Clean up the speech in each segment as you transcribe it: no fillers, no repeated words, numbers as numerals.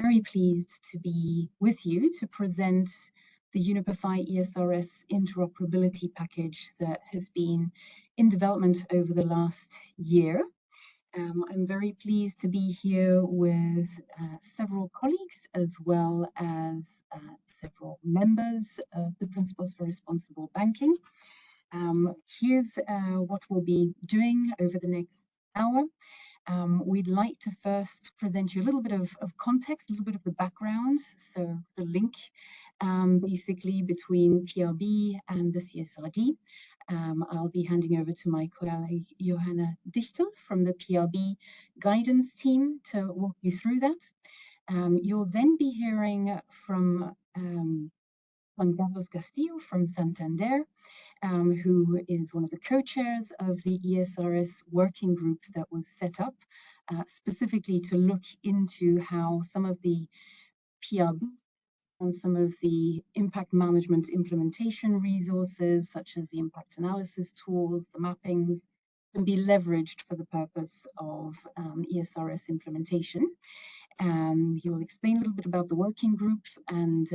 very pleased to be with you to present the Unipify ESRS interoperability package that has been in development over the last year. I'm very pleased to be here with several colleagues as well as several members of the Principles for Responsible Banking. Here's what we'll be doing over the next hour. We'd like to first present you a little bit of context, a little bit of the background, so the link basically between PRB and the CSRD. I'll be handing over to my colleague Johanna Dichter from the PRB guidance team to walk you through that. You'll then be hearing from Juan Carlos Castillo from Santander, who is one of the co-chairs of the ESRS working group that was set up specifically to look into how some of the PRB and some of the impact management implementation resources, such as the impact analysis tools, the mappings, can be leveraged for the purpose of ESRS implementation. He will explain a little bit about the working group and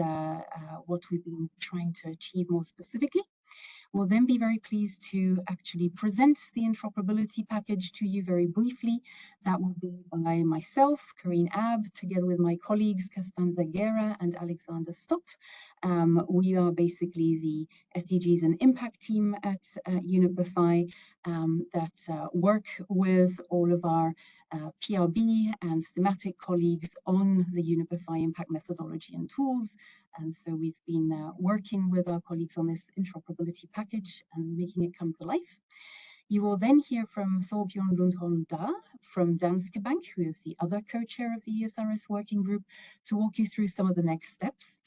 what we've been trying to achieve more specifically. We'll then be very pleased to actually present the interoperability package to you very briefly. That will be by myself, Karine Ab, together with my colleagues Costanza Guerra and Alexander Stopp. We are basically the SDGs and impact team at Unipify that work with all of our PRB and thematic colleagues on the Unipify impact methodology and tools. And so we've been working with our colleagues on this interoperability package and making it come to life. You will then hear from Thorbjørn Lundholm Dahl from Danske Bank, who is the other co-chair of the ESRS working group, to walk you through some of the next steps,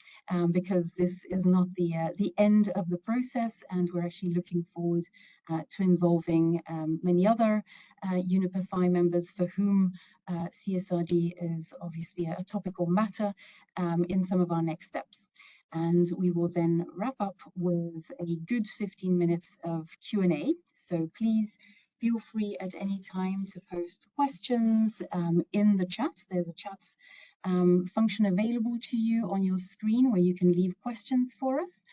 because this is not the end of the process, and we're actually looking forward to involving many other Unipify members for whom CSRD is obviously a topical matter in some of our next steps. And we will then wrap up with a good 15 minutes of Q&A. So please feel free at any time to post questions in the chat. There's a chat function available to you on your screen where you can leave questions for us.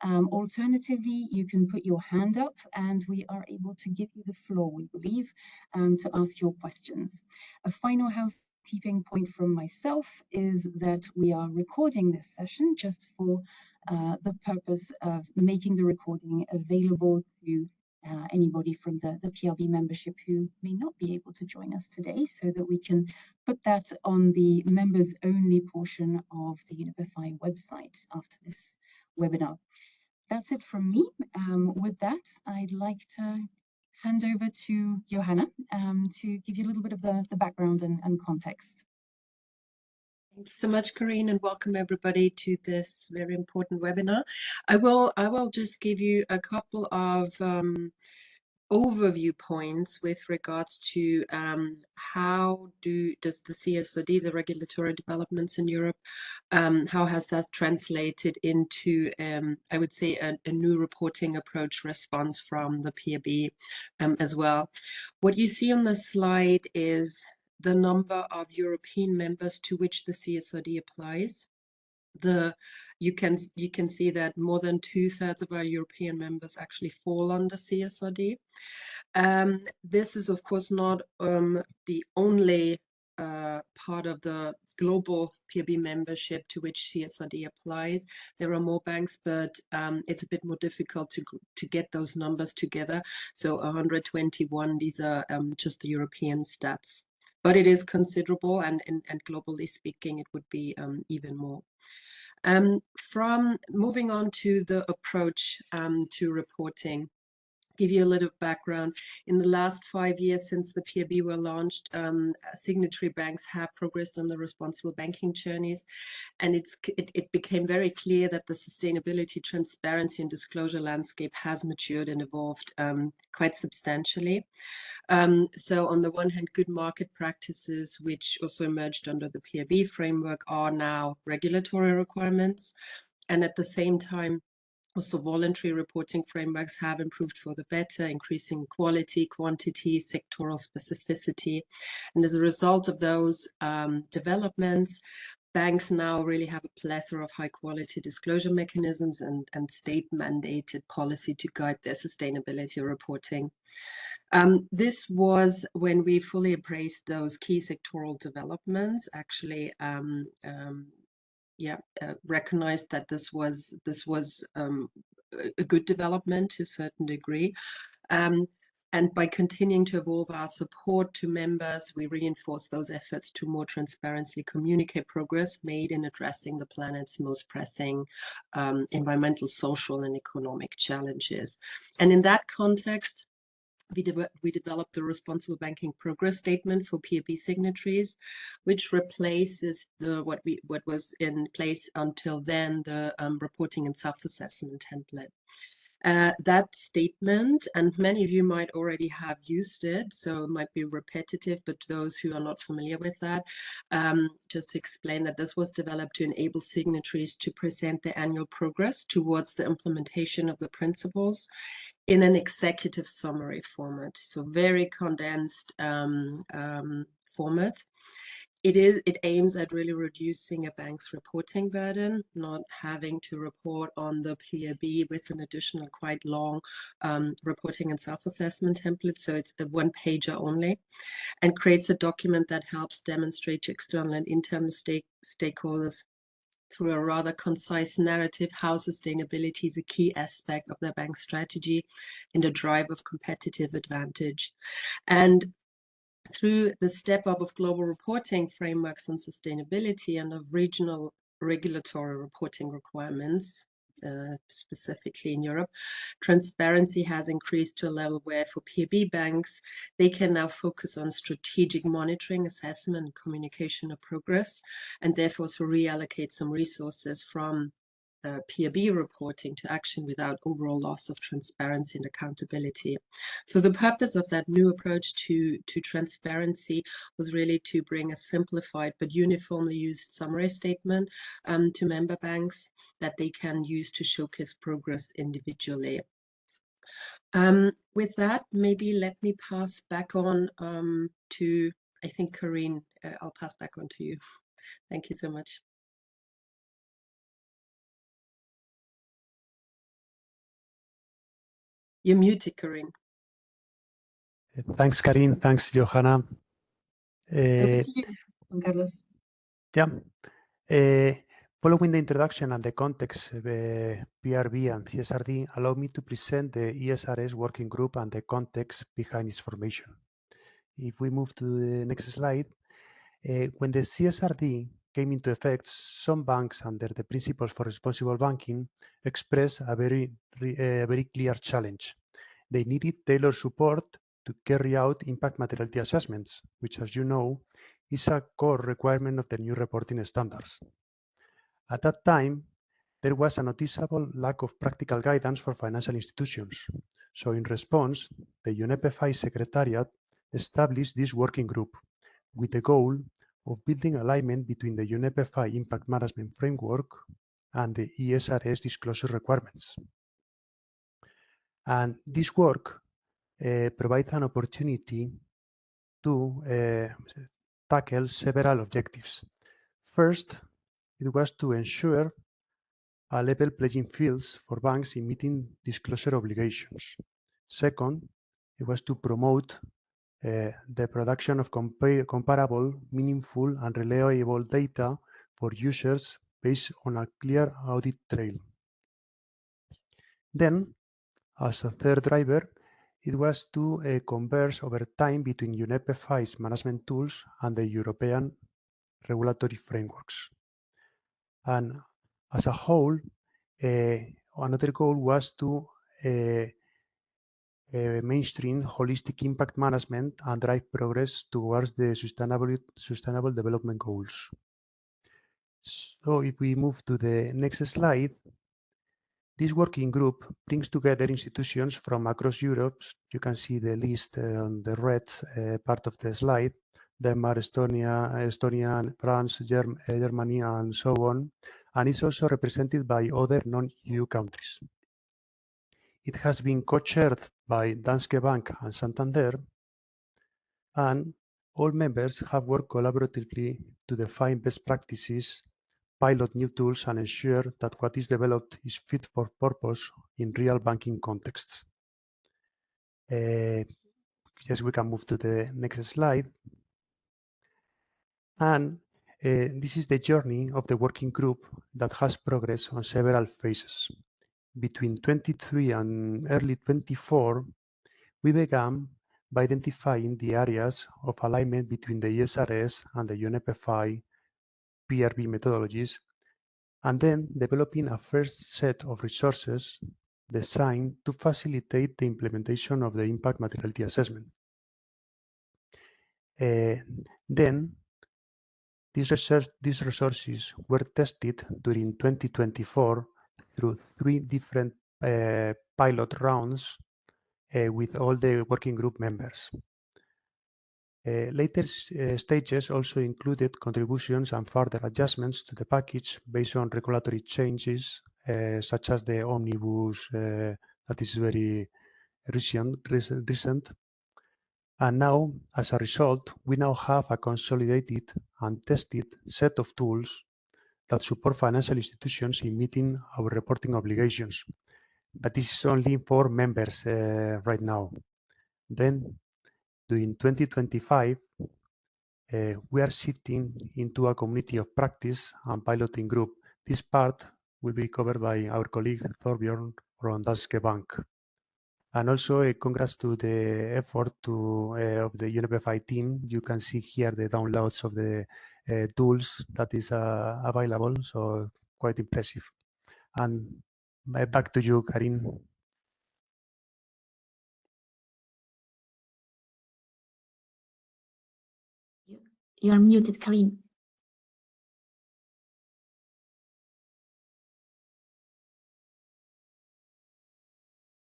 Alternatively, you can put your hand up and we are able to give you the floor, we believe, to ask your questions. A final housekeeping point from myself is that we are recording this session just for the purpose of making the recording available to anybody from the PRB membership who may not be able to join us today, so that we can put that on the members only portion of the Unipify website after this webinar. That's it from me. With that, I'd like to hand over to Johanna to give you a little bit of the background and context. Thank you so much, Karine, and welcome everybody to this very important webinar. I will just give you a couple of overview points with regards to how does the CSRD, the regulatory developments in Europe, how has that translated into, I would say, a new reporting approach response from the PRB as well. What you see on the slide is the number of European members to which the CSRD applies. You can see that more than 2/3 of our European members actually fall under CSRD. This is of course not the only part of the global PRB membership to which CSRD applies. There are more banks, but it's a bit more difficult to get those numbers together. So 121, these are just the European stats. But it is considerable, and globally speaking, it would be even more. From moving on to the approach to reporting, give you a little background. In the last 5 years since the PRB were launched, signatory banks have progressed on the responsible banking journeys, and it became very clear that the sustainability, transparency and disclosure landscape has matured and evolved quite substantially. So on the one hand, good market practices, which also emerged under the PRB framework, are now regulatory requirements, and at the same time, also voluntary reporting frameworks have improved for the better, increasing quality, quantity, sectoral specificity. And as a result of those developments, banks now really have a plethora of high quality disclosure mechanisms and state mandated policy to guide their sustainability reporting. This was when we fully embraced those key sectoral developments, actually recognized that this was a good development to a certain degree. And by continuing to evolve our support to members, we reinforce those efforts to more transparently communicate progress made in addressing the planet's most pressing environmental, social, and economic challenges. And in that context, we developed the Responsible Banking Progress Statement for PAB signatories, which replaces what was in place until then, the reporting and self-assessment template. That statement, and many of you might already have used it, so it might be repetitive, but those who are not familiar with that, just to explain that this was developed to enable signatories to present their annual progress towards the implementation of the principles in an executive summary format, so very condensed format. It aims at really reducing a bank's reporting burden, not having to report on the PAB with an additional quite long reporting and self-assessment template. So it's a one-pager only, and creates a document that helps demonstrate to external and internal stakeholders through a rather concise narrative how sustainability is a key aspect of their bank strategy in the drive of competitive advantage. And through the step up of global reporting frameworks on sustainability and of regional regulatory reporting requirements, specifically in Europe, transparency has increased to a level where for PAB banks, they can now focus on strategic monitoring, assessment, and communication of progress, and therefore to reallocate some resources from PAB reporting to action without overall loss of transparency and accountability. So the purpose of that new approach to transparency was really to bring a simplified but uniformly used summary statement to member banks that they can use to showcase progress individually. With that, maybe let me pass back on to, I think, Corinne, I'll pass back on to you. Thank you so much. You're muted, Corinne. Thanks, Karin. Thanks, Johanna. Over to you, Juan Carlos. Yeah. Following the introduction and the context, PRB and CSRD allow me to present the ESRS working group and the context behind its formation. If we move to the next slide, when the CSRD came into effect, some banks under the principles for responsible banking expressed a very clear challenge. They needed tailored support to carry out impact materiality assessments, which, as you know, is a core requirement of the new reporting standards. At that time, there was a noticeable lack of practical guidance for financial institutions. So in response, the UNEP FI Secretariat established this working group with the goal of building alignment between the UNEP FI impact management framework and the ESRS disclosure requirements. And this work provides an opportunity to tackle several objectives. First, it was to ensure a level playing fields for banks in meeting disclosure obligations. Second, it was to promote the production of comparable, meaningful, and reliable data for users based on a clear audit trail. Then, as a third driver, it was to converge over time between UNEP FI's management tools and the European regulatory frameworks. And as a whole, another goal was to mainstream holistic impact management and drive progress towards the sustainable development goals. So if we move to the next slide, this working group brings together institutions from across Europe. You can see the list on the red part of the slide: Denmark, Estonia, France, Germany, and so on. And it's also represented by other non-EU countries. It has been co-chaired by Danske Bank and Santander, and all members have worked collaboratively to define best practices, pilot new tools, and ensure that what is developed is fit for purpose in real banking contexts. Yes, we can move to the next slide. And this is the journey of the working group that has progressed on several phases. Between 23 and early 24, we began by identifying the areas of alignment between the ESRS and the UNEP PRB methodologies, and then developing a first set of resources designed to facilitate the implementation of the impact materiality assessment. Then, these resources were tested during 2024 through 3 different pilot rounds with all the working group members. Later stages also included contributions and further adjustments to the package based on regulatory changes, such as the omnibus that is very recent. And now, as a result, we now have a consolidated and tested set of tools that support financial institutions in meeting our reporting obligations. But this is only for members right now. Then, during 2025, we are shifting into a community of practice and piloting group. This part will be covered by our colleague Thorbjørn from Danske Bank. And also congrats to the effort of the UNEP team. You can see here the downloads of the tools that is available, so quite impressive. And back to you, Karin. You are muted, Karin.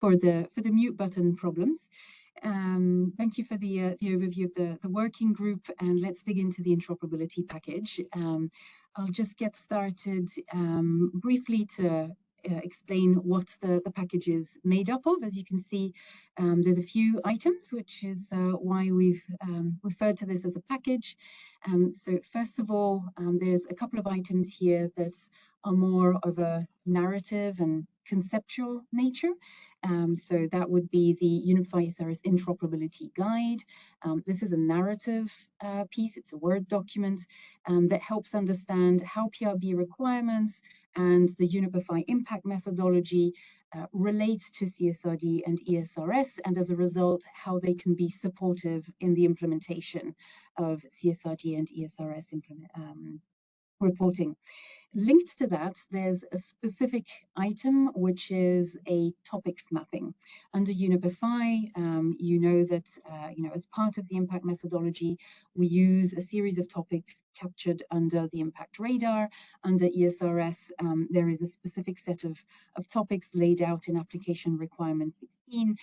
For the mute button problems. Thank you for the overview of the working group, and let's dig into the interoperability package. I'll just get started briefly to explain what the package is made up of. As you can see, there's a few items, which is why we've referred to this as a package. So first of all, there's a couple of items here that are more of a narrative and conceptual nature. So that would be the UNEP ESRS Interoperability Guide. This is a narrative piece, it's a Word document that helps understand how PRB requirements and the UNEP impact methodology relate to CSRD and ESRS, and as a result, how they can be supportive in the implementation of CSRD and ESRS reporting. Linked to that, there's a specific item, which is a topics mapping. Under UNEP, you know that as part of the impact methodology, we use a series of topics captured under the impact radar. Under ESRS, there is a specific set of topics laid out in application requirement 16,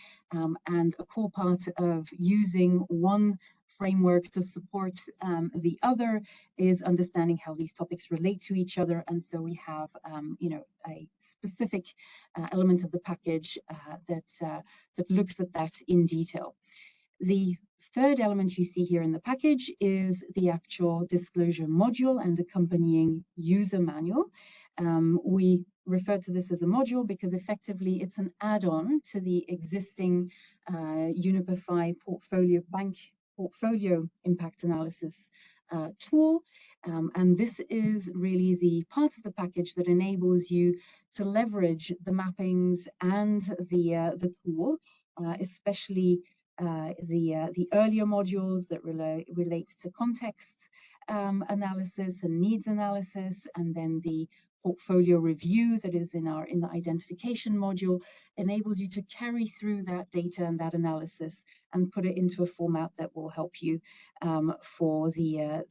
and a core part of using one framework to support the other is understanding how these topics relate to each other. And so we have a specific element of the package that looks at that in detail. The third element you see here in the package is the actual disclosure module and accompanying user manual. We refer to this as a module because effectively it's an add-on to the existing UNEP portfolio impact analysis tool. And this is really the part of the package that enables you to leverage the mappings and the tool, especially the earlier modules that relate to context analysis and needs analysis, and then the portfolio review that is in the identification module enables you to carry through that data and that analysis and put it into a format that will help you for the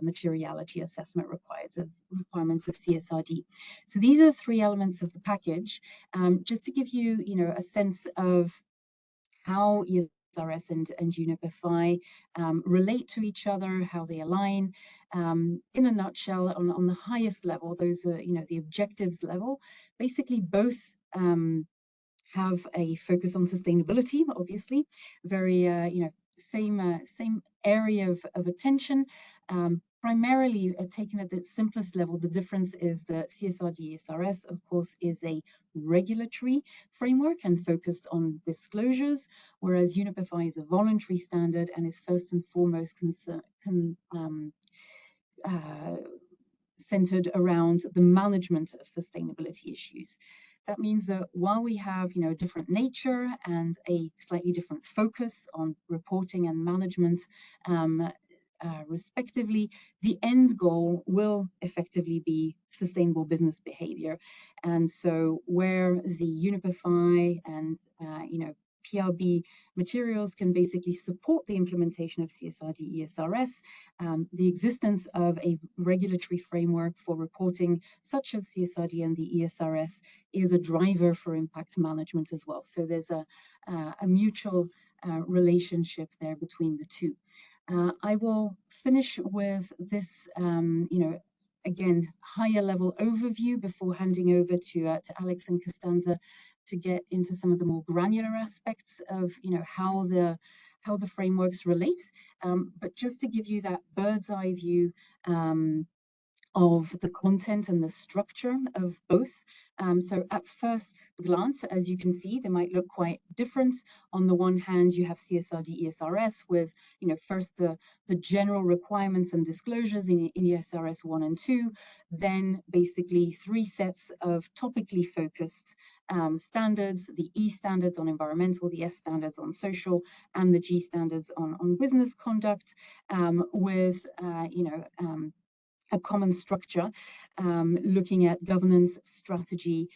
materiality assessment requirements of CSRD. So these are the 3 elements of the package. Just to give you, a sense of how ESRS and UNEP relate to each other, how they align. In a nutshell, on the highest level, those are, the objectives level. Basically, both have a focus on sustainability, obviously, very, same area of attention. Primarily taken at the simplest level, the difference is that CSRD ESRS, of course, is a regulatory framework and focused on disclosures, whereas UNEP is a voluntary standard and is first and foremost centered around the management of sustainability issues. That means that while we have, a different nature and a slightly different focus on reporting and management, respectively, the end goal will effectively be sustainable business behavior. And so where the UNEP and PRB materials can basically support the implementation of CSRD ESRS, the existence of a regulatory framework for reporting such as CSRD and the ESRS is a driver for impact management as well. So there's a mutual relationship there between the two. I will finish with this, again, higher level overview before handing over to Alex and Costanza to get into some of the more granular aspects of, how the frameworks relate. But just to give you that bird's eye view of the content and the structure of both. So at first glance, as you can see, they might look quite different. On the one hand, you have CSRD ESRS with, first the general requirements and disclosures in ESRS 1 and 2, then basically 3 sets of topically focused standards, the E standards on environmental, the S standards on social, and the G standards on business conduct, with, a common structure, looking at governance, strategy,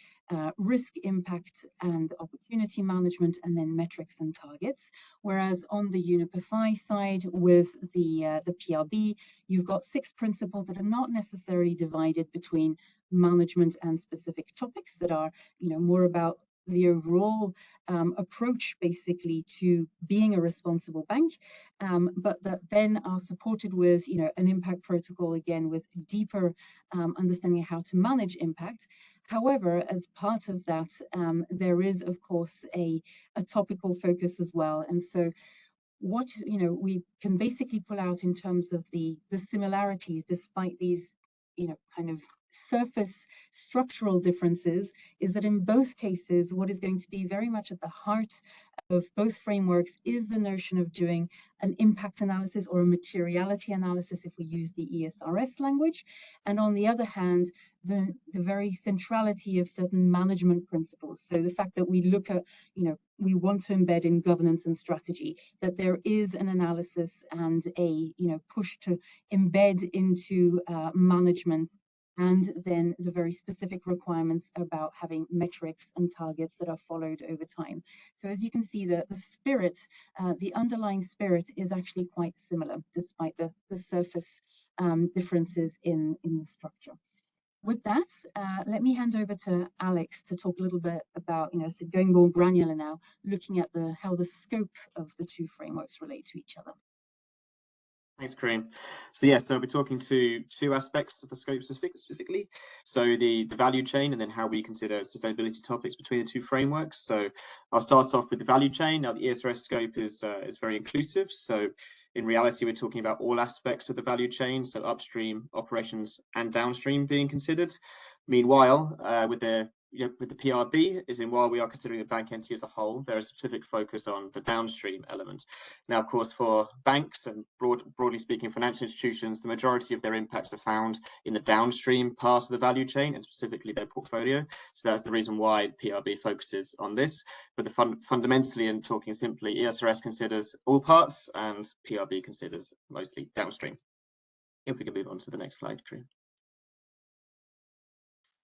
risk, impact, and opportunity management, and then metrics and targets. Whereas on the UNEP side, with the PRB, you've got 6 principles that are not necessarily divided between management and specific topics that are, more about the overall approach basically to being a responsible bank, but that then are supported with, an impact protocol, again, with deeper understanding of how to manage impact. However, as part of that, there is, of course, a topical focus as well. And so what, we can basically pull out in terms of the similarities, despite these, kind of surface structural differences, is that in both cases, what is going to be very much at the heart of both frameworks is the notion of doing an impact analysis or a materiality analysis, if we use the ESRS language. And on the other hand, the very centrality of certain management principles. So the fact that we look at, we want to embed in governance and strategy, that there is an analysis and a, push to embed into management, and then the very specific requirements about having metrics and targets that are followed over time. So as you can see, the spirit, the underlying spirit is actually quite similar, despite the surface differences in the structure. With that, let me hand over to Alex to talk a little bit about, so going more granular now, looking at how the scope of the 2 frameworks relate to each other. Thanks, Kareem. So we're talking to 2 aspects of the scope specifically. So the value chain, and then how we consider sustainability topics between the 2 frameworks. So I'll start off with the value chain. Now, the ESRS scope is very inclusive. So in reality, we're talking about all aspects of the value chain, so upstream, operations, and downstream being considered. Meanwhile, with the PRB, while we are considering the bank entity as a whole, there is a specific focus on the downstream element. Now, of course, for banks and broadly speaking, financial institutions, the majority of their impacts are found in the downstream part of the value chain, and specifically their portfolio. So that's the reason why PRB focuses on this. But fundamentally, and talking simply, ESRS considers all parts, and PRB considers mostly downstream. If we can move on to the next slide, Kareem.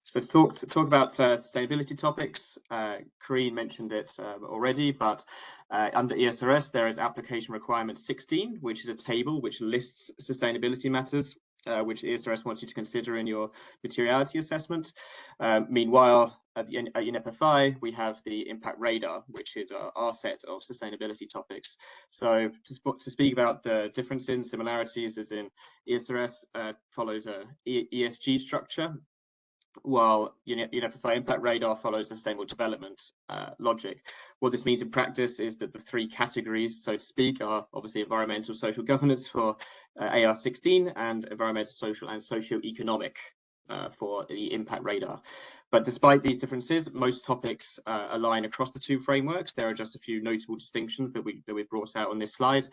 So to talk about sustainability topics, Kareem mentioned it already, but under ESRS, there is application requirement 16, which is a table which lists sustainability matters, which ESRS wants you to consider in your materiality assessment. Meanwhile, at UNEP, we have the impact radar, which is our set of sustainability topics. So to speak about the differences and similarities, as in ESRS follows a ESG structure, while UNEP Impact Radar follows the sustainable development logic. What this means in practice is that the three categories, so to speak, are obviously environmental, social governance for AR16 and environmental, social and socio-economic for the Impact Radar. But despite these differences, most topics align across the two frameworks. There are just a few notable distinctions that we brought out on this slide.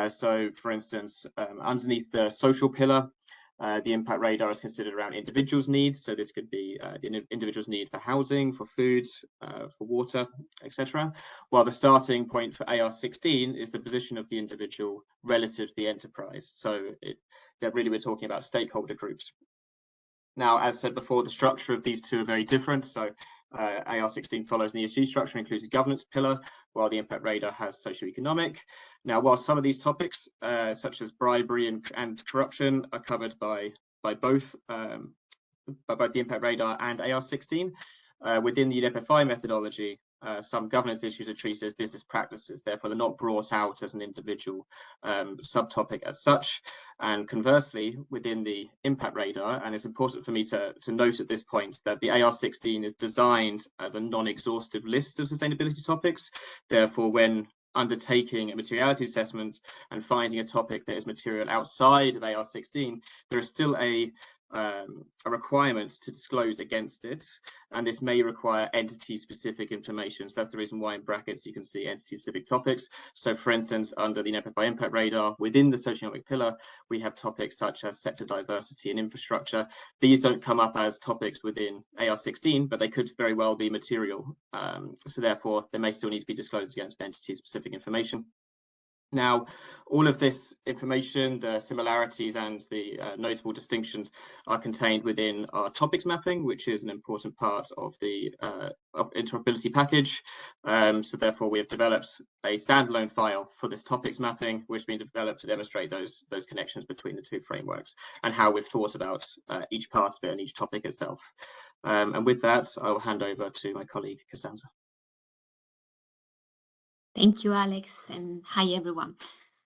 So, for instance, underneath the social pillar, the Impact Radar is considered around individuals' needs. So this could be the individual's need for housing, for food, for water, etc. While the starting point for AR16 is the position of the individual relative to the enterprise. So that really we're talking about stakeholder groups. Now, as said before, the structure of these two are very different. So AR16 follows an ESG structure, includes a governance pillar, while the Impact Radar has socioeconomic. Now, while some of these topics, such as bribery and corruption, are covered by both the Impact Radar and AR16, within the UNEP methodology, some governance issues are treated as business practices. Therefore, they're not brought out as an individual subtopic as such. And conversely, within the Impact Radar, and it's important for me to note at this point that the AR16 is designed as a non-exhaustive list of sustainability topics. Therefore, when undertaking a materiality assessment and finding a topic that is material outside of AR16, there is still a requirement to disclose against it, and this may require entity-specific information. So that's the reason why in brackets you can see entity-specific topics. So, for instance, under the UNEP Impact Radar, within the socioeconomic pillar, we have topics such as sector diversity and infrastructure. These don't come up as topics within AR16, but they could very well be material. So therefore, they may still need to be disclosed against entity-specific information. Now, all of this information, the similarities and the notable distinctions are contained within our topics mapping, which is an important part of the interoperability package. So therefore, we have developed a standalone file for this topics mapping, which has been developed to demonstrate those connections between the two frameworks and how we've thought about each part of it and each topic itself. And with that, I will hand over to my colleague, Costanza. Thank you, Alex, and hi, everyone.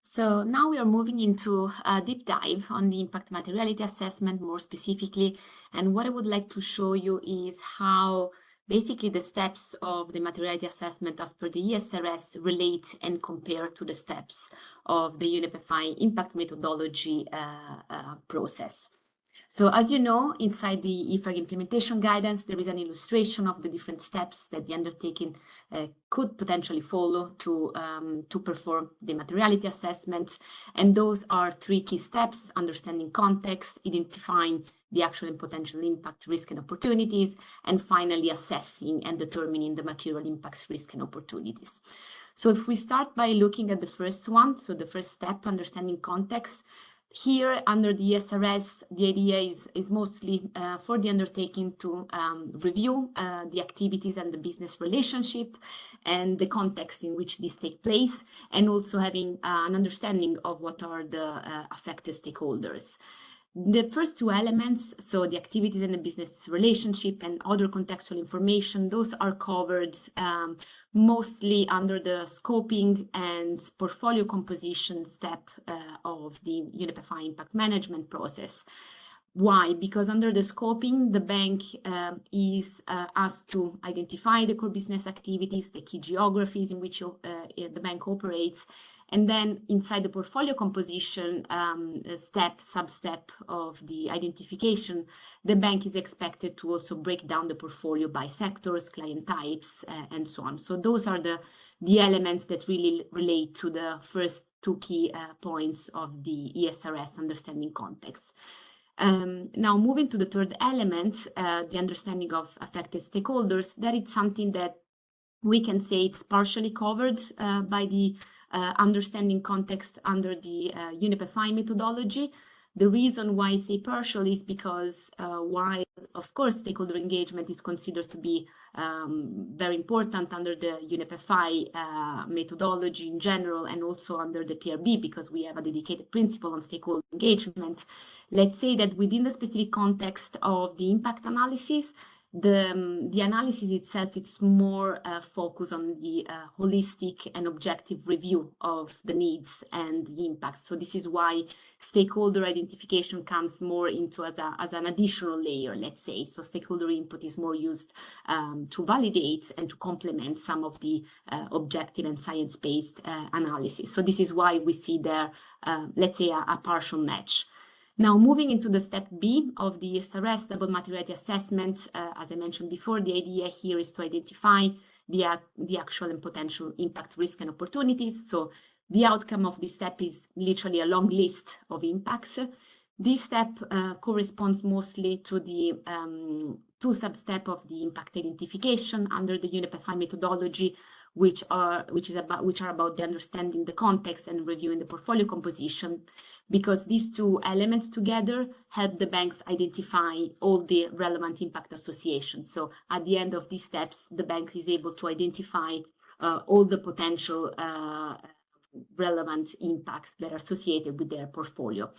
So now we are moving into a deep dive on the impact materiality assessment more specifically. And what I would like to show you is how basically the steps of the materiality assessment as per the ESRS relate and compare to the steps of the UNEP impact methodology process. So as you know, inside the IFRAG implementation guidance, there is an illustration of the different steps that the undertaking could potentially follow to perform the materiality assessment. And those are three key steps: understanding context, identifying the actual and potential impact, risk and opportunities, and finally assessing and determining the material impacts, risk and opportunities. So if we start by looking at the first one, so the first step, understanding context, here under the ESRS, the idea is mostly for the undertaking to review the activities and the business relationship and the context in which these take place, and also having an understanding of what are the affected stakeholders. The first two elements, so the activities and the business relationship and other contextual information, those are covered mostly under the scoping and portfolio composition step of the UNEP impact management process. Why? Because under the scoping, the bank is asked to identify the core business activities, the key geographies in which the bank operates, and then inside the portfolio composition sub-step of the identification, the bank is expected to also break down the portfolio by sectors, client types, and so on. So those are the elements that really relate to the first two key points of the ESRS, understanding context. Now moving to the third element, the understanding of affected stakeholders, that is something that we can say it's partially covered by the understanding context under the UNEP methodology. The reason why I say partial is because while, of course, stakeholder engagement is considered to be very important under the UNEP methodology in general, and also under the PRB, because we have a dedicated principle on stakeholder engagement. Let's say that within the specific context of the impact analysis, The analysis itself, it's more focused on the holistic and objective review of the needs and the impacts. So this is why stakeholder identification comes more into as an additional layer, let's say. So stakeholder input is more used to validate and to complement some of the objective and science-based analysis. So this is why we see there, let's say, a partial match. Now, moving into the step B of the ESRS double materiality assessment, as I mentioned before, the idea here is to identify the actual and potential impact, risk, and opportunities. So the outcome of this step is literally a long list of impacts. This step corresponds mostly to the two sub-steps of the impact identification under the UNEP FI methodology, which are about the understanding the context and reviewing the portfolio composition, because these two elements together help the banks identify all the relevant impact associations. So at the end of these steps, the bank is able to identify all the potential relevant impacts that are associated with their portfolio.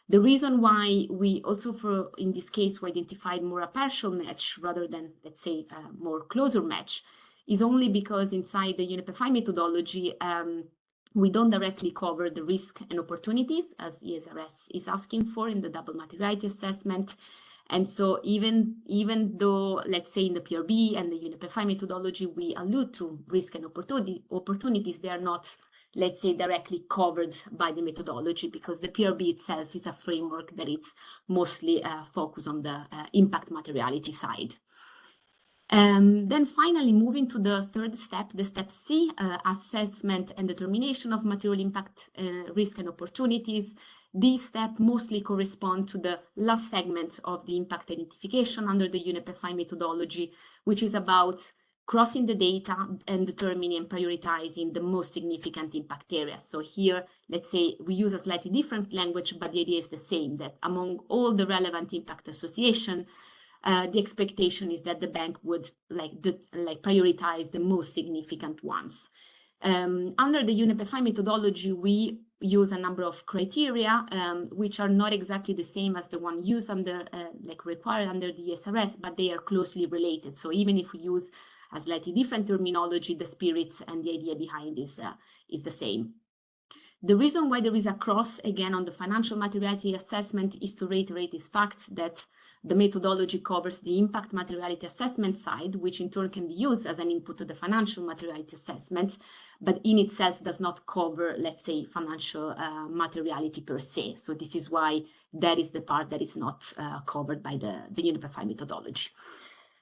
The reason why we also, in this case, we identified more a partial match rather than, let's say, a more closer match is only because inside the UNEP FI methodology, we don't directly cover the risk and opportunities as ESRS is asking for in the double materiality assessment. And so even though, let's say, in the PRB and the UNEP FI methodology, we allude to risk and opportunities, they are not, let's say, directly covered by the methodology, because the PRB itself is a framework that is mostly focused on the impact materiality side. Then finally, moving to the third step, the step C, assessment and determination of material impact, risk and opportunities. These steps mostly correspond to the last segment of the impact identification under the UNEP FI methodology, which is about crossing the data and determining and prioritizing the most significant impact areas. So here, let's say we use a slightly different language, but the idea is the same, that among all the relevant impact association, the expectation is that the bank would prioritize the most significant ones. Under the UNEP FI methodology, we use a number of criteria, which are not exactly the same as the one used under, required under the ESRS, but they are closely related. So even if we use a slightly different terminology, the spirit and the idea behind is the same. The reason why there is a cross, again, on the financial materiality assessment is to reiterate this fact that the methodology covers the impact materiality assessment side, which in turn can be used as an input to the financial materiality assessment, but in itself does not cover, let's say, financial materiality per se. So this is why that is the part that is not covered by the UNEP FI methodology.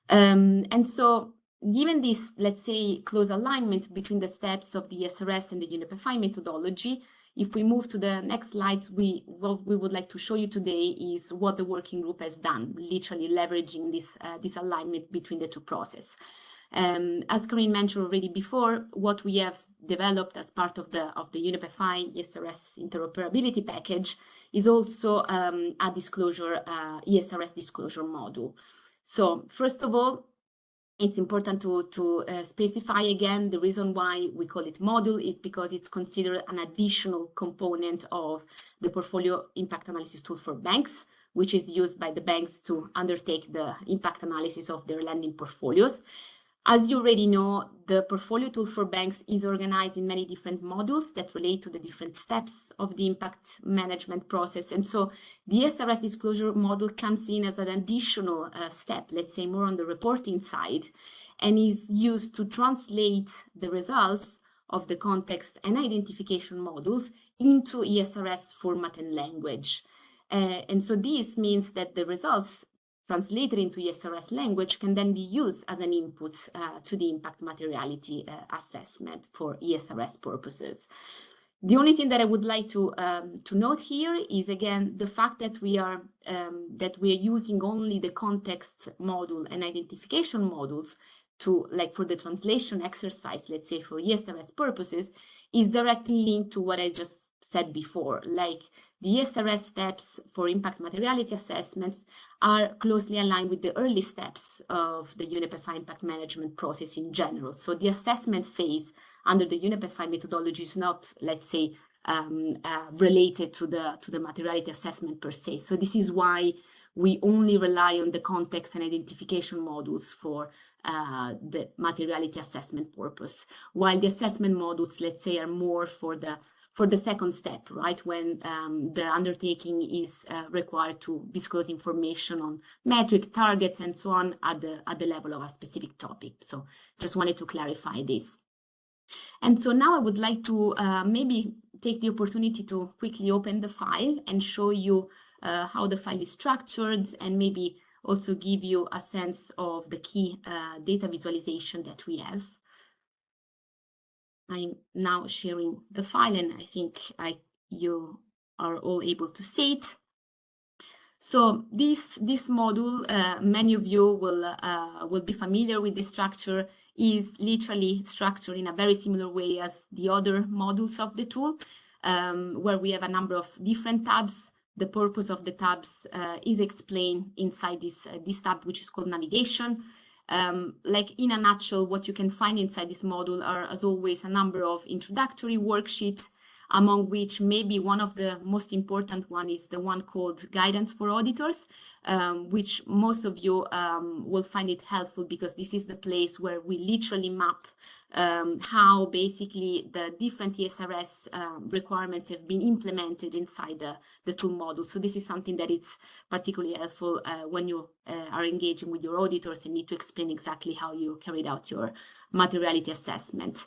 And so given this, let's say, close alignment between the steps of the ESRS and the UNEP FI methodology, if we move to the next slides, what we would like to show you today is what the working group has done, literally leveraging this alignment between the two processes. As Corinne mentioned already before, what we have developed as part of the UNEP FI ESRS interoperability package is also a disclosure, ESRS disclosure module. So first of all, it's important to specify again the reason why we call it module is because it's considered an additional component of the portfolio impact analysis tool for banks, which is used by the banks to undertake the impact analysis of their lending portfolios. As you already know, the portfolio tool for banks is organized in many different modules that relate to the different steps of the impact management process. And so the ESRS disclosure module comes in as an additional step, let's say more on the reporting side, and is used to translate the results of the context and identification modules into ESRS format and language. And so this means that the results translated into ESRS language can then be used as an input to the impact materiality assessment for ESRS purposes. The only thing that I would like to note here is, again, the fact that we are using only the context module and identification modules to, for the translation exercise, let's say for ESRS purposes, is directly linked to what I just said before. The ESRS steps for impact materiality assessments are closely aligned with the early steps of the UNEP FI impact management process in general. So the assessment phase under the UNEP FI methodology is not, let's say, related to the materiality assessment per se. So this is why we only rely on the context and identification modules for the materiality assessment purpose, while the assessment modules, let's say, are more for the second step, right? When the undertaking is required to disclose information on metric targets and so on at the level of a specific topic. So just wanted to clarify this. And so now I would like to maybe take the opportunity to quickly open the file and show you how the file is structured, and maybe also give you a sense of the key data visualization that we have. I'm now sharing the file, and I think you are all able to see it. So this module, many of you will be familiar with the structure, is literally structured in a very similar way as the other modules of the tool, where we have a number of different tabs. The purpose of the tabs is explained inside this tab, which is called navigation. Like in a nutshell, what you can find inside this module are, as always, a number of introductory worksheets, among which maybe one of the most important one is the one called Guidance for Auditors, which most of you will find it helpful, because this is the place where we literally map how basically the different ESRS requirements have been implemented inside the tool module. So this is something that it's particularly helpful when you are engaging with your auditors and need to explain exactly how you carried out your materiality assessment.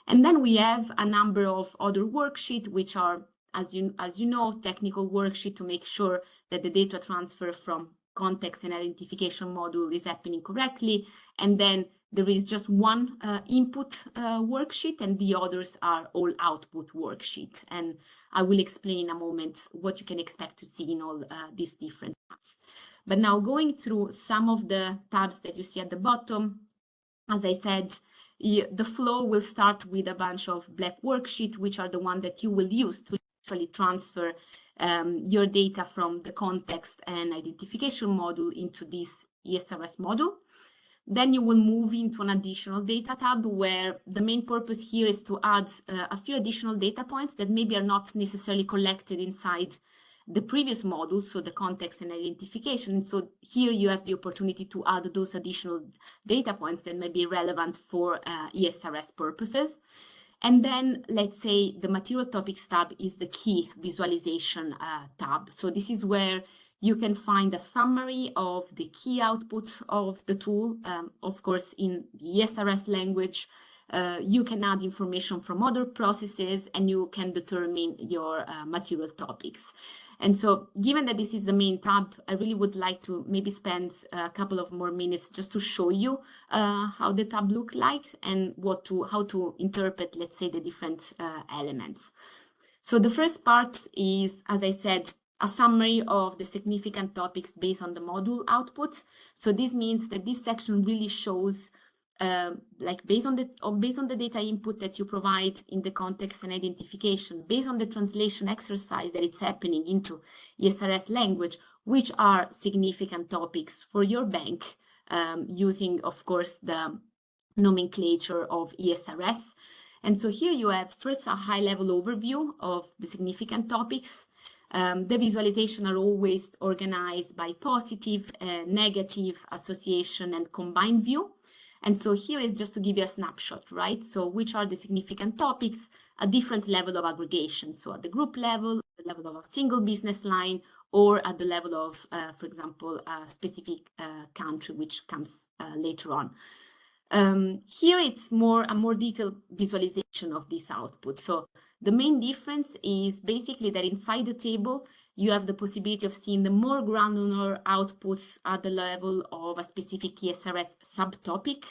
And then we have a number of other worksheets, which are, as you know, technical worksheet to make sure that the data transfer from context and identification module is happening correctly. And then there is just one input worksheet, and the others are all output worksheet. And I will explain in a moment what you can expect to see in all these different tabs. But now going through some of the tabs that you see at the bottom, as I said, the flow will start with a bunch of black worksheets, which are the one that you will use to actually transfer your data from the context and identification module into this ESRS module. Then you will move into an additional data tab, where the main purpose here is to add a few additional data points that maybe are not necessarily collected inside the previous module, so the context and identification. So here you have the opportunity to add those additional data points that may be relevant for ESRS purposes. And then let's say the material topics tab is the key visualization tab. So this is where you can find a summary of the key outputs of the tool, of course, in the ESRS language. You can add information from other processes, and you can determine your material topics. And so given that this is the main tab, I really would like to maybe spend a couple of more minutes just to show you how the tab look like and how to interpret, let's say, the different elements. So the first part is, as I said, a summary of the significant topics based on the module output. So this means that this section really shows like based on the data input that you provide in the context and identification, based on the translation exercise that it's happening into ESRS language, which are significant topics for your bank, using, of course, the nomenclature of ESRS. And so here you have first a high-level overview of the significant topics. The visualization are always organized by positive, negative, association, and combined view. And so here is just to give you a snapshot, right? So which are the significant topics, a different level of aggregation. So at the group level, the level of a single business line, or at the level of, for example, a specific country, which comes later on. Here it's a more detailed visualization of this output. So the main difference is basically that inside the table, you have the possibility of seeing the more granular outputs at the level of a specific ESRS subtopic,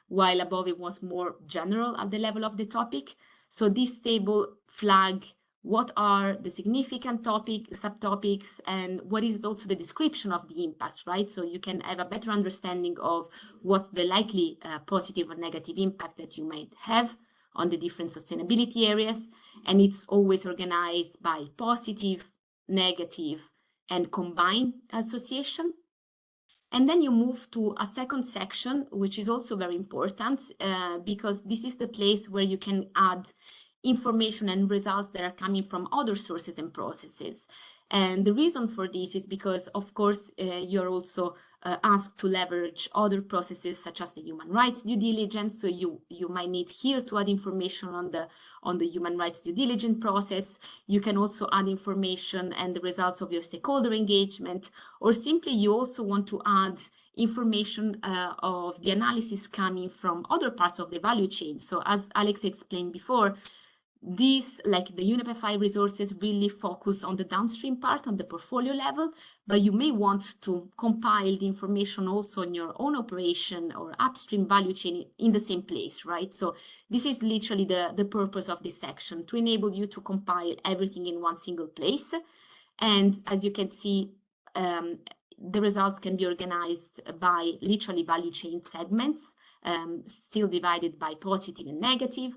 while above it was more general at the level of the topic. So this table flag what are the significant subtopics, and what is also the description of the impacts, right? So you can have a better understanding of what's the likely positive or negative impact that you might have on the different sustainability areas. And it's always organized by positive, negative, and combined association. And then you move to a second section, which is also very important, because this is the place where you can add information and results that are coming from other sources and processes. And the reason for this is because, of course, you're also asked to leverage other processes such as the human rights due diligence. So you might need here to add information on the human rights due diligence process. You can also add information and the results of your stakeholder engagement, or simply you also want to add information of the analysis coming from other parts of the value chain. So as Alex explained before, these, like the UNEP FI resources, really focus on the downstream part, on the portfolio level, but you may want to compile the information also on your own operation or upstream value chain in the same place, right? So this is literally the purpose of this section, to enable you to compile everything in one single place. And as you can see, the results can be organized by literally value chain segments, still divided by positive and negative.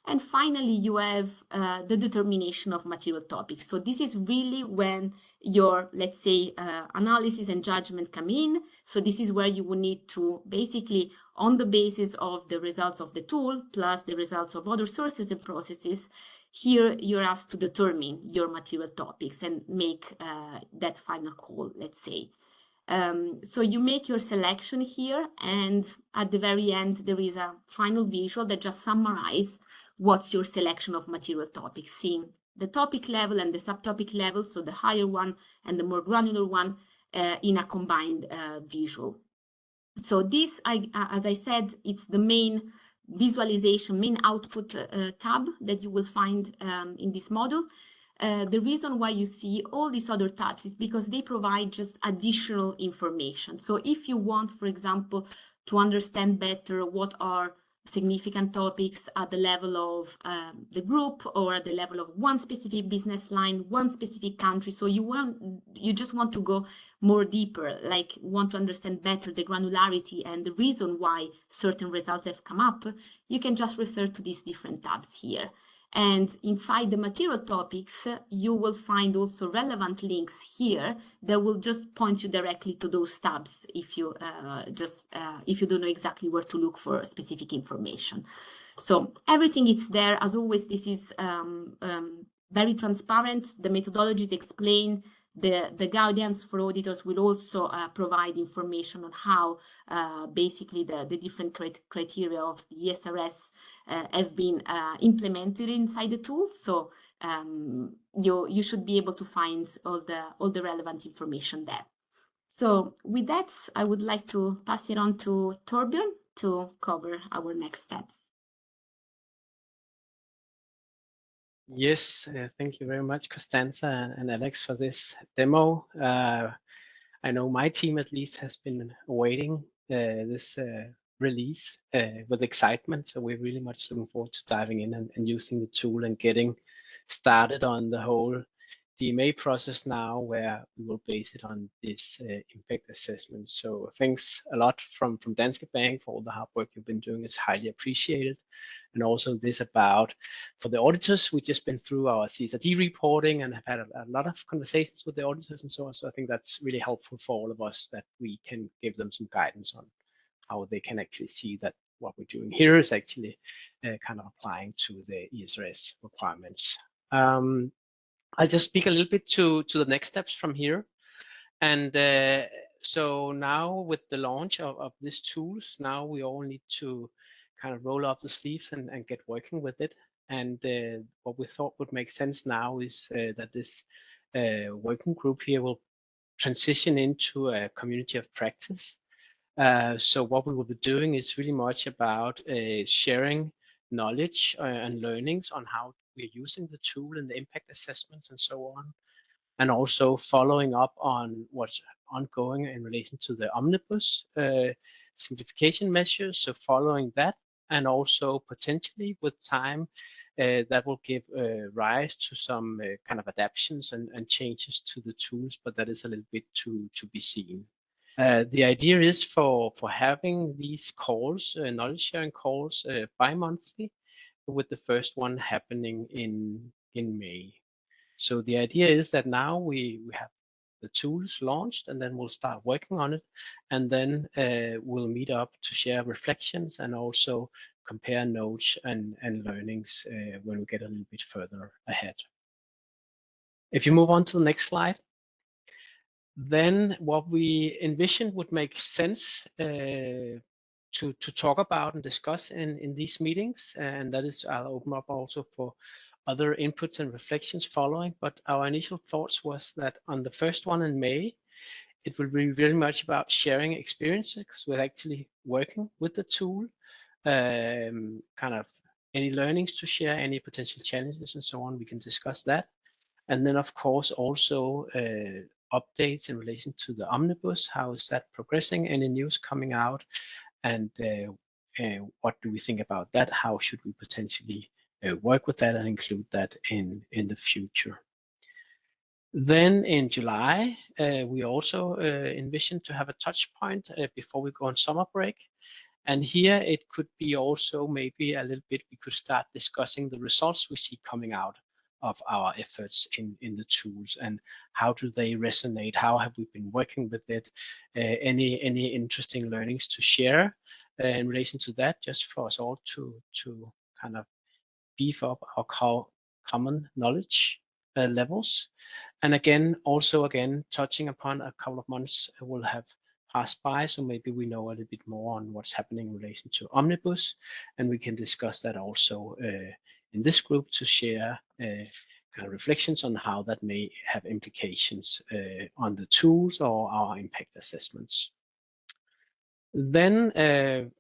And finally, you have the determination of material topics. So this is really when your, let's say, analysis and judgment come in. So this is where you will need to basically, on the basis of the results of the tool, plus the results of other sources and processes, here you're asked to determine your material topics and make that final call, let's say. So you make your selection here, and at the very end, there is a final visual that just summarizes what's your selection of material topics, seeing the topic level and the subtopic level, so the higher one and the more granular one in a combined visual. So this, as I said, it's the main visualization, main output tab that you will find in this module. The reason why you see all these other tabs is because they provide just additional information. So if you want, for example, to understand better what are significant topics at the level of the group or at the level of one specific business line, one specific country, so you just want to go more deeper, like want to understand better the granularity and the reason why certain results have come up, you can just refer to these different tabs here. And inside the material topics, you will find also relevant links here that will just point you directly to those tabs if you if you don't know exactly where to look for specific information. So everything is there. As always, this is very transparent. The methodologies explain. The guidance for auditors will also provide information on how basically the different criteria of the ESRS have been implemented inside the tool. So you should be able to find all the relevant information there. So with that, I would like to pass it on to Torbjörn to cover our next steps. Yes, thank you very much, Costanza and Alex, for this demo. I know my team at least has been awaiting this release with excitement. So we're really much looking forward to diving in and using the tool and getting started on the whole DMA process now, where we will base it on this impact assessment. So thanks a lot from Danske Bank for all the hard work you've been doing. It's highly appreciated. And also this about, for the auditors, we've just been through our CSRD reporting and have had a lot of conversations with the auditors and so on. So I think that's really helpful for all of us, that we can give them some guidance on how they can actually see that what we're doing here is actually kind of applying to the ESRS requirements. I'll just speak a little bit to the next steps from here. And so now with the launch of these tools, now we all need to kind of roll up the sleeves and get working with it. And what we thought would make sense now is that this working group here will transition into a community of practice. So what we will be doing is really much about sharing knowledge and learnings on how we're using the tool and the impact assessments and so on. And also following up on what's ongoing in relation to the omnibus simplification measures. So following that, and also potentially with time, that will give rise to some kind of adaptations and changes to the tools, but that is a little bit to be seen. The idea is for having these calls, knowledge sharing calls, bi-monthly, with the first one happening in May. So the idea is that now we have the tools launched, and then we'll start working on it, and then we'll meet up to share reflections and also compare notes and learnings when we get a little bit further ahead. If you move on to the next slide, then what we envisioned would make sense to talk about and discuss in these meetings, and that is, I'll open up also for other inputs and reflections following. But our initial thoughts was that on the first one in May, it will be very much about sharing experiences with actually working with the tool, kind of any learnings to share, any potential challenges and so on. We can discuss that. And then, of course, also updates in relation to the omnibus. How is that progressing? Any news coming out? And what do we think about that? How should we potentially work with that and include that in the future? Then in July, we also envision to have a touch point before we go on summer break. And here it could be also maybe a little bit, we could start discussing the results we see coming out of our efforts in the tools, and how do they resonate? How have we been working with it? Any interesting learnings to share in relation to that, just for us all to kind of beef up our common knowledge levels. And again, touching upon a couple of months will have passed by, so maybe we know a little bit more on what's happening in relation to Omnibus, and we can discuss that also in this group to share kind of reflections on how that may have implications on the tools or our impact assessments. Then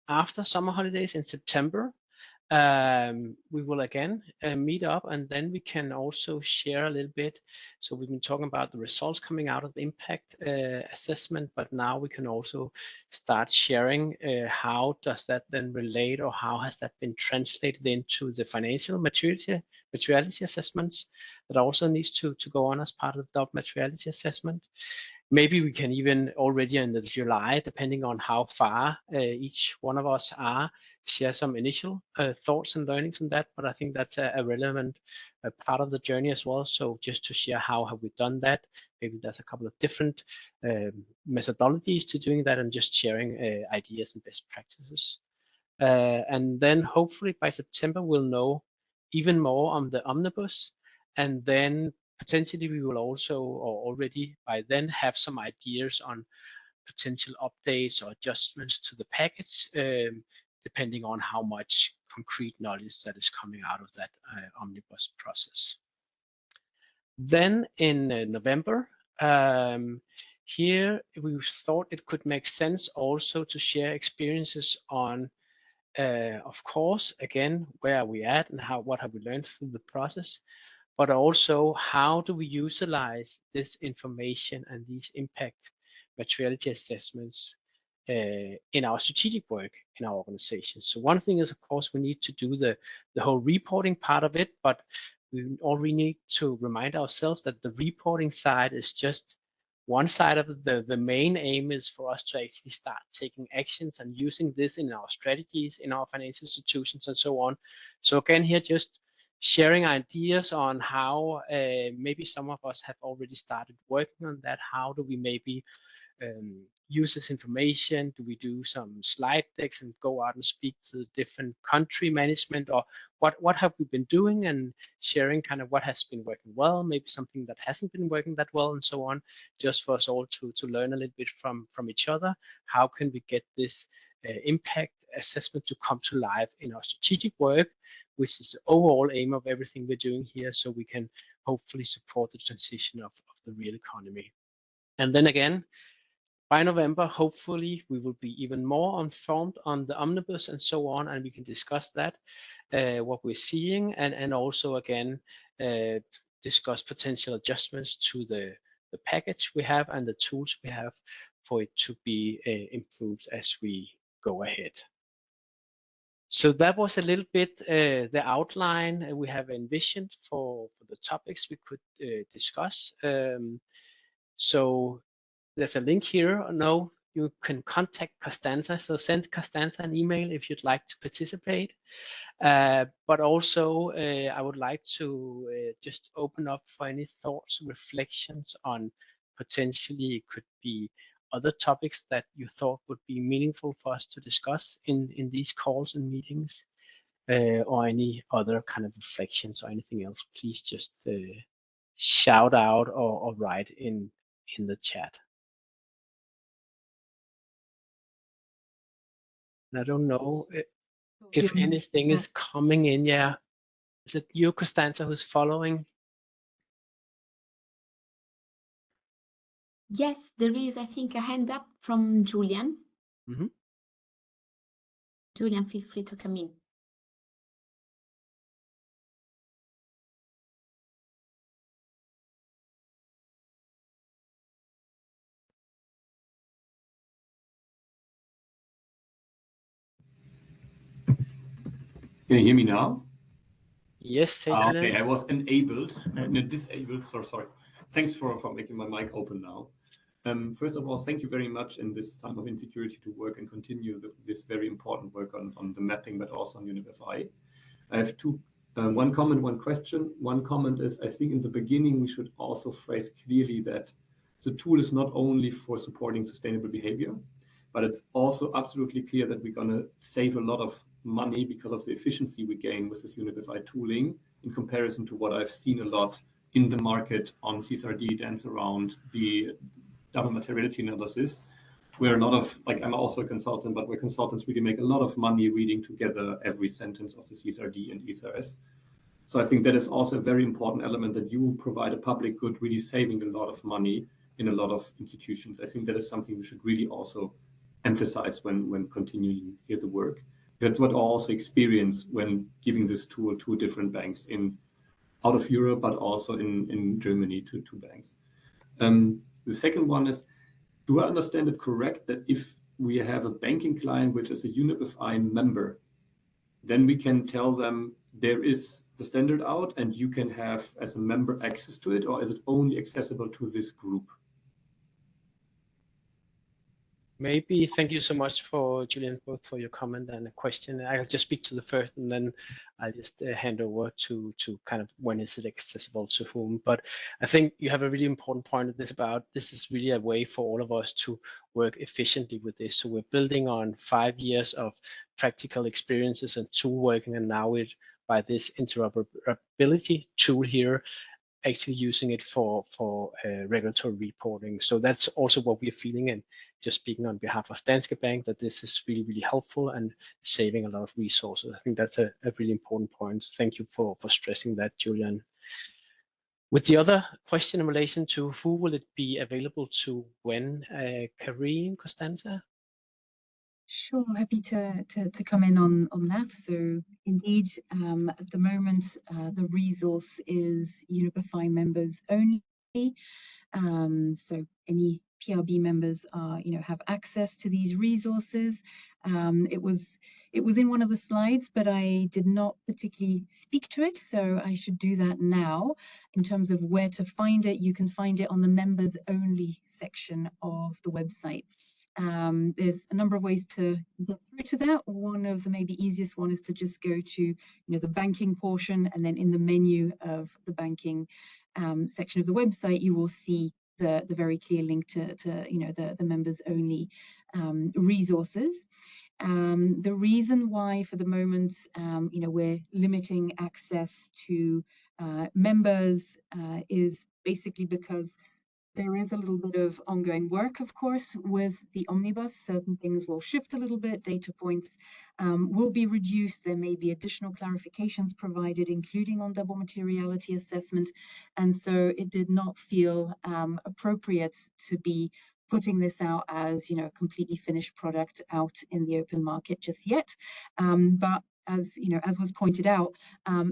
after summer holidays in September, we will again meet up, and then we can also share a little bit. So we've been talking about the results coming out of the impact assessment, but now we can also start sharing how does that then relate, or how has that been translated into the financial materiality assessments that also needs to go on as part of the materiality assessment. Maybe we can even already in the July, depending on how far each one of us are, share some initial thoughts and learnings on that. But I think that's a relevant part of the journey as well. So just to share how have we done that. Maybe there's a couple of different methodologies to doing that, and just sharing ideas and best practices. And then hopefully by September, we'll know even more on the omnibus, and then potentially we will also, or already by then, have some ideas on potential updates or adjustments to the package, depending on how much concrete knowledge that is coming out of that omnibus process. Then in November, here we thought it could make sense also to share experiences on, of course, again, where are we at and what have we learned through the process, but also how do we utilize this information and these impact materiality assessments in our strategic work in our organization. So one thing is, of course, we need to do the whole reporting part of it, but we already need to remind ourselves that the reporting side is just one side of the main aim is for us to actually start taking actions and using this in our strategies, in our financial institutions and so on. So again, here just sharing ideas on how maybe some of us have already started working on that. How do we maybe use this information? Do we do some slide decks and go out and speak to the different country management, or what have we been doing, and sharing kind of what has been working well, maybe something that hasn't been working that well, and so on, just for us all to learn a little bit from each other. How can we get this impact assessment to come to life in our strategic work, which is the overall aim of everything we're doing here, so we can hopefully support the transition of the real economy. And then again, by November, hopefully, we will be even more informed on the omnibus and so on, and we can discuss that, what we're seeing, and also again discuss potential adjustments to the package we have and the tools we have for it to be improved as we go ahead. So that was a little bit the outline we have envisioned for the topics we could discuss. So there's a link here. No, you can contact Costanza. So send Costanza an email if you'd like to participate. But also, I would like to just open up for any thoughts, reflections on potentially it could be other topics that you thought would be meaningful for us to discuss in these calls and meetings, or any other kind of reflections or anything else. Please just shout out or write in the chat. And I don't know if anything is coming in. Yeah, is it you, Costanza, who's following? Yes, there is, I think, a hand up from Julian. Mm-hmm. Julian, feel free to come in. Can you hear me now? Yes, okay, I was enabled, no, disabled, sorry. Thanks for making my mic open now. First of all, thank you very much in this time of insecurity to work and continue this very important work on the mapping, but also on UNEP. I have two, one comment, one question. One comment is, I think in the beginning, we should also phrase clearly that the tool is not only for supporting sustainable behavior, but it's also absolutely clear that we're going to save a lot of money because of the efficiency we gain with this UNEP tooling in comparison to what I've seen a lot in the market on CSRD dance around the double materiality analysis, where a lot of, like, I'm also a consultant, but where consultants really make a lot of money reading together every sentence of the CSRD and ESRS. So I think that is also a very important element, that you provide a public good, really saving a lot of money in a lot of institutions. I think that is something we should really also emphasize when continuing here the work. That's what I also experience when giving this tool to different banks out of Europe, but also in Germany to banks. The second one is, do I understand it correct that if we have a banking client which is a UNEP member, then we can tell them there is the standard out and you can have as a member access to it, or is it only accessible to this group? Maybe, thank you so much for Julian, both for your comment and a question. I'll just speak to the first, and then I'll just hand over to kind of when is it accessible to whom. But I think you have a really important point of this about this is really a way for all of us to work efficiently with this. So we're building on 5 years of practical experiences and tool working, and now by this interoperability tool here, actually using it for regulatory reporting. So that's also what we're feeling, and just speaking on behalf of Danske Bank, that this is really, really helpful and saving a lot of resources. I think that's a really important point. Thank you for stressing that, Julian. With the other question in relation to who will it be available to when, Karine, Costanza? Sure, happy to come in on that. So indeed, at the moment, the resource is UNEP members only. So any PRB members are, have access to these resources. It was in one of the slides, but I did not particularly speak to it, so I should do that now. In terms of where to find it, you can find it on the members only section of the website. There's a number of ways to get through to that. One of the maybe easiest one is to just go to the banking portion, and then in the menu of the banking section of the website, you will see the very clear link to the members only resources. The reason why for the moment we're limiting access to members is basically because there is a little bit of ongoing work, of course, with the omnibus. Certain things will shift a little bit, data points will be reduced. There may be additional clarifications provided, including on double materiality assessment. And so it did not feel appropriate to be putting this out as, a completely finished product out in the open market just yet. But as was pointed out,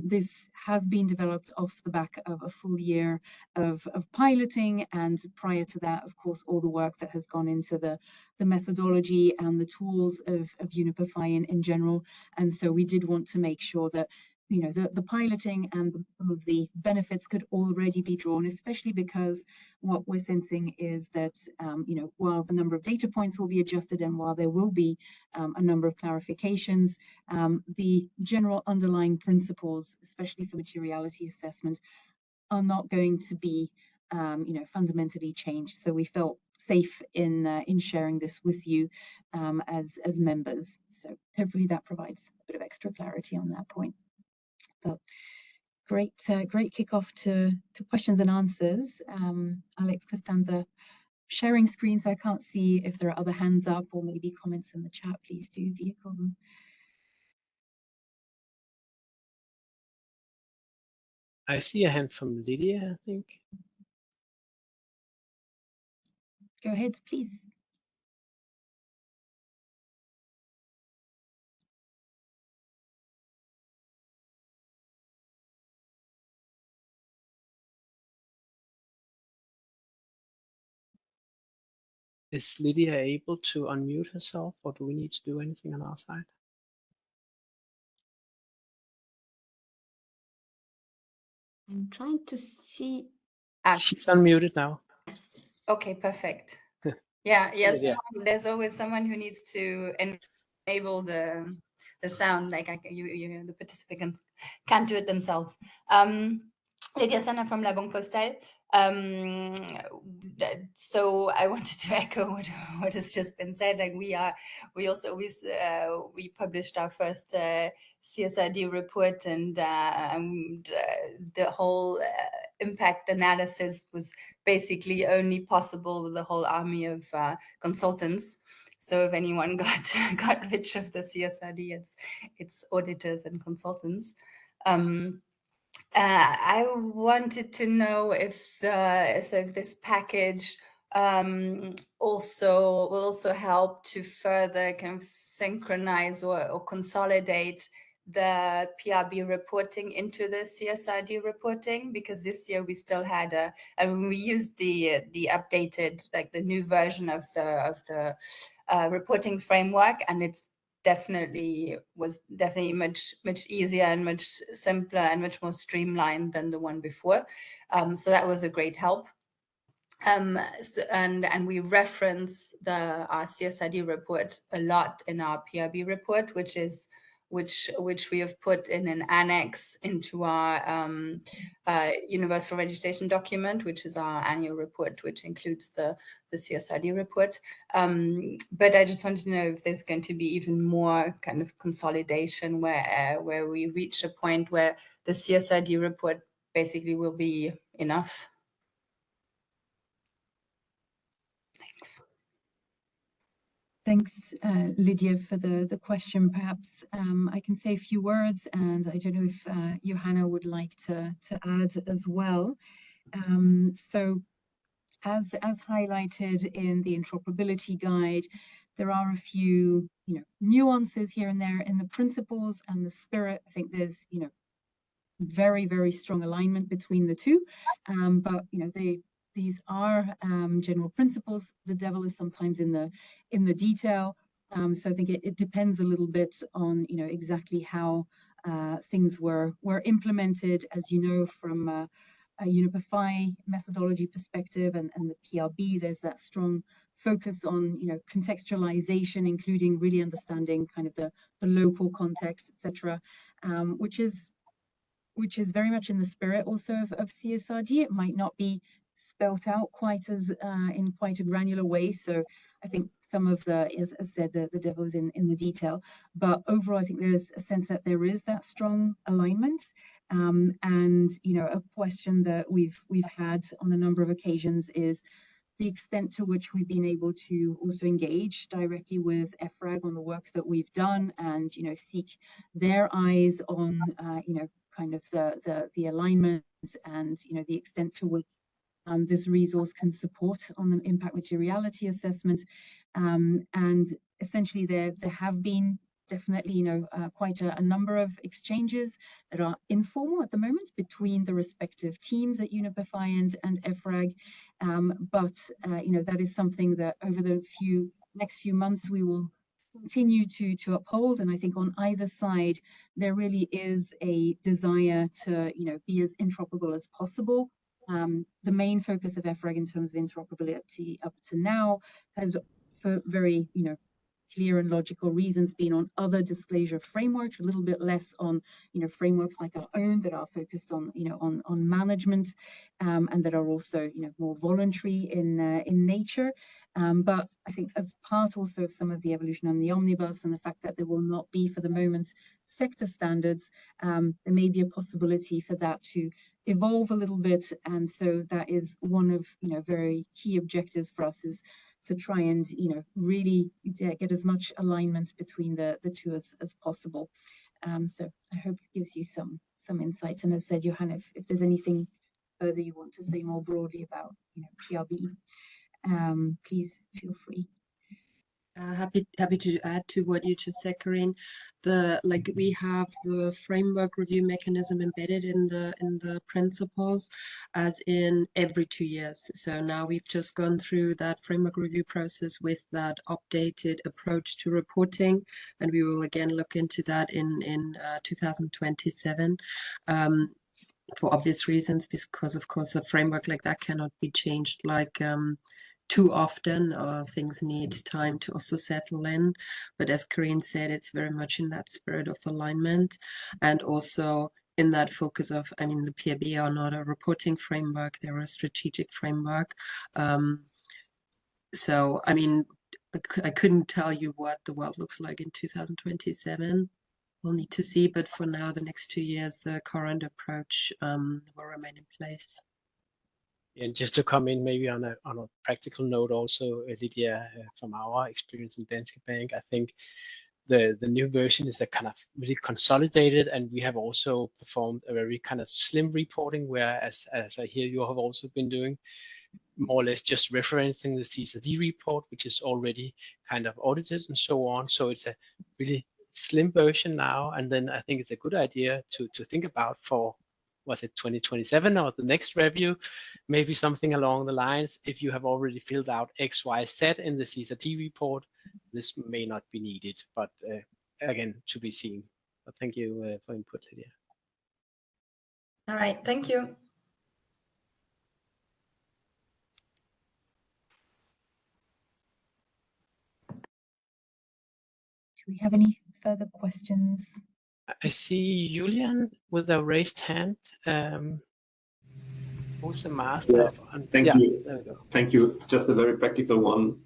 this has been developed off the back of a full year of piloting, and prior to that, of course, all the work that has gone into the methodology and the tools of UNEP in general. And so we did want to make sure that the piloting and some of the benefits could already be drawn, especially because what we're sensing is that, while the number of data points will be adjusted and while there will be a number of clarifications, the general underlying principles, especially for materiality assessment, are not going to be, fundamentally changed. So we felt safe in sharing this with you as members. So hopefully that provides a bit of extra clarity on that point. But Great, great kickoff to questions and answers. Alex, Costanza, sharing screen, so I can't see if there are other hands up or maybe comments in the chat. Please do vehicle them. I see a hand from Lydia, I think. Go ahead, please. Is Lydia able to unmute herself, or do we need to do anything on our side? I'm trying to see. She's unmuted now. Yes. Okay, perfect. Yeah, Lydia. there's always someone who needs to enable the sound, like you the participants can't do it themselves. Lydia Senna from La Banque Postale. So I wanted to echo what has just been said. Like we published our first CSRD report, and the whole impact analysis was basically only possible with a whole army of consultants. So if anyone got rich of the CSRD, it's auditors and consultants. I wanted to know if this package will also help to further kind of synchronize or consolidate the PRB reporting into the CSRD reporting, because this year we still had we used the updated, like the new version of the reporting framework, and it's was definitely much easier and much simpler and much more streamlined than the one before. So that was a great help. And we reference our CSRD report a lot in our PRB report, which we have put in an annex into our universal registration document, which is our annual report, which includes the CSRD report. But I just wanted to know if there's going to be even more kind of consolidation where we reach a point where the CSRD report basically will be enough. Thanks, Lydia, for the question. Perhaps I can say a few words, and I don't know if Johanna would like to add as well. So as highlighted in the interoperability guide, there are a few nuances here and there in the principles and the spirit. I think there's very, very strong alignment between the two, but these are general principles. The devil is sometimes in the detail. So I think it depends a little bit on exactly how things were implemented. As you know, from a UNEP methodology perspective and the PRB, there's that strong focus on contextualization, including really understanding kind of the local context, etc., which is very much in the spirit also of CSRD. It might not be spelt out quite as in quite a granular way. So I think some of as I said, the devil is in the detail. But overall, I think there's a sense that there is that strong alignment. And a question that we've had on a number of occasions is the extent to which we've been able to also engage directly with EFRAG on the work that we've done, and seek their eyes on kind of the alignment and the extent to which this resource can support on the impact materiality assessment. And essentially there have been definitely quite a number of exchanges that are informal at the moment between the respective teams at UNEP and EFRAG, but that is something that over the next few months we will continue to uphold. And I think on either side there really is a desire to be as interoperable as possible. The main focus of EFRAG in terms of interoperability up to now has, for very clear and logical reasons being on other disclosure frameworks, a little bit less on, frameworks like our own that are focused on, on management, and that are also, more voluntary in nature. But I think as part also of some of the evolution on the omnibus and the fact that there will not be for the moment sector standards, there may be a possibility for that to evolve a little bit. And so that is one of, very key objectives for us, is to try and, really get as much alignment between the two as possible. So I hope it gives you some insights. And as I said, Johan, if there's anything further you want to say more broadly about, PRB, please feel free. Happy to add to what you just said, Corinne. We have the framework review mechanism embedded in the principles, as in every 2 years. So now we've just gone through that framework review process with that updated approach to reporting, and we will again look into that in 2027. For obvious reasons, because of course a framework like that cannot be changed too often, or things need time to also settle in. But as Corinne said, it's very much in that spirit of alignment, and also in that focus of, the PRB are not a reporting framework, they're a strategic framework. So, I couldn't tell you what the world looks like in 2027. We'll need to see, but for now, the next 2 years, the current approach will remain in place. And just to come in maybe on a practical note also, Lydia, from our experience in Danske Bank, I think the new version is a kind of really consolidated, and we have also performed a very kind of slim reporting, where as I hear you have also been doing, more or less just referencing the CSRD report, which is already kind of audited and so on. So it's a really slim version now, and then I think it's a good idea to think about for, was it 2027 or the next review, maybe something along the lines, if you have already filled out X, Y, Z in the CSRD report, this may not be needed, but again, to be seen. But thank you for input, Lydia. All right, thank you. Do we have any further questions? I see Julian with a raised hand. Who's the master? Yes, thank you. There we go. Thank you. It's just a very practical one.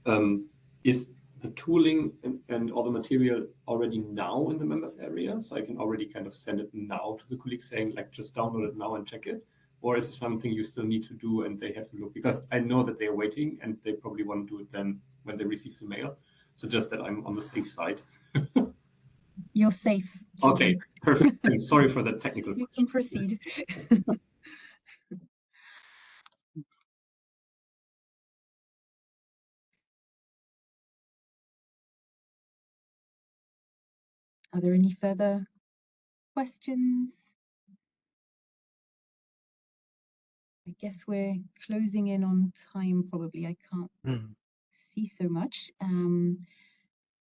Is the tooling and all the material already now in the members area? So I can already kind of send it now to the colleagues saying, like, just download it now and check it? Or is it something you still need to do and they have to look? Because I know that they're waiting and they probably want to do it then when they receive the mail. So just that I'm on the safe side. You're safe. Okay, perfect. I'm sorry for that technical You question. can proceed. Are there any further questions? I guess we're closing in on time, probably. I can't see so much.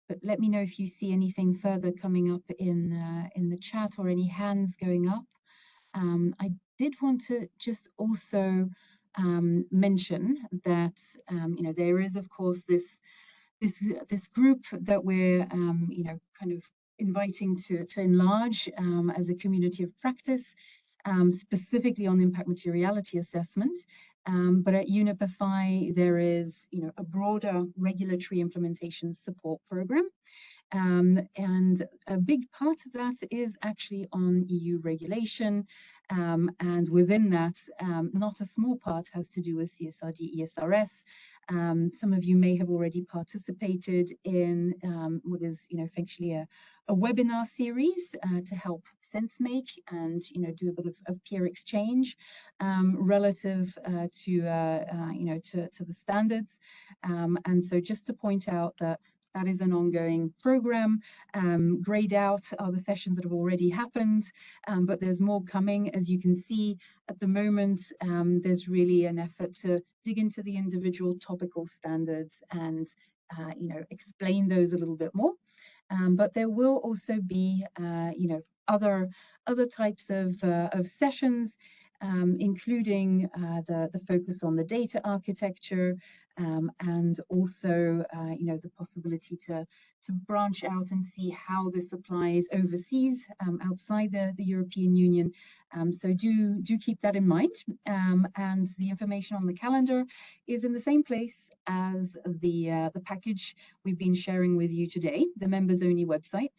But let me know if you see anything further coming up in the chat or any hands going up. I did want to just also mention that there is, of course, this group that we're kind of inviting to enlarge as a community of practice, specifically on impact materiality assessment. But at UNEP there is a broader regulatory implementation support program. And a big part of that is actually on EU regulation. And within that, not a small part has to do with CSRD ESRS. Some of you may have already participated in what is, essentially a webinar series to help sense make and, do a bit of peer exchange relative to the standards. And so just to point out that that is an ongoing program. Grayed out are the sessions that have already happened, but there's more coming. As you can see, at the moment, there's really an effort to dig into the individual topical standards and, explain those a little bit more. But there will also be, other types of sessions including the focus on the data architecture, and also the possibility to branch out and see how this applies overseas, outside the European Union. So do keep that in mind. And the information on the calendar is in the same place as the package we've been sharing with you today, the members only website.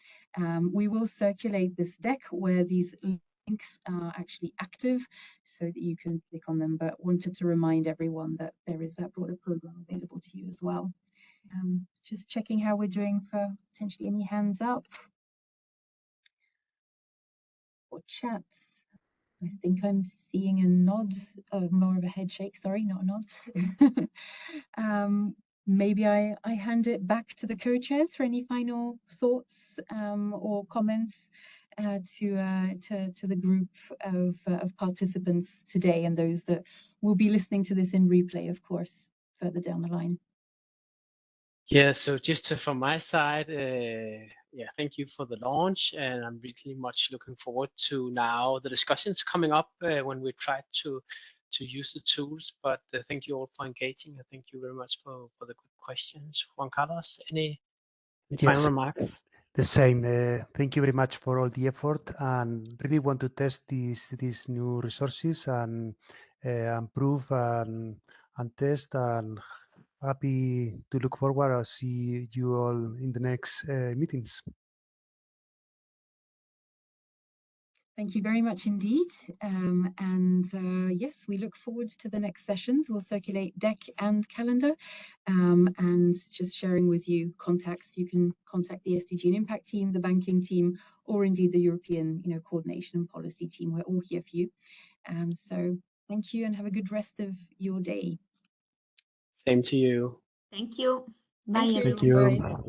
We will circulate this deck where these links are actually active so that you can click on them, but wanted to remind everyone that there is that broader program available to you as well. Just checking how we're doing for potentially any hands up or chats. I think I'm seeing a nod, more of a head shake, sorry, not a nod. Maybe I hand it back to the co-chairs for any final thoughts or comments to the group of participants today, and those that will be listening to this in replay, of course, further down the line. Yeah, so just from my side, yeah, thank you for the launch, and I'm really much looking forward to now the discussions coming up when we try to use the tools. But thank you all for engaging, and thank you very much for the good questions. Juan Carlos, any final remarks? The same. Thank you very much for all the effort, and really want to test these new resources and improve and test, and happy to look forward. I'll see you all in the next meetings. Thank you very much indeed. Yes, we look forward to the next sessions. We'll circulate deck and calendar, and just sharing with you contacts. You can contact the SDG and Impact team, the banking team, or indeed the European coordination and policy team. We're all here for you. So thank you and have a good rest of your day. Same to you. Thank you. Bye, Thank you. Thank you.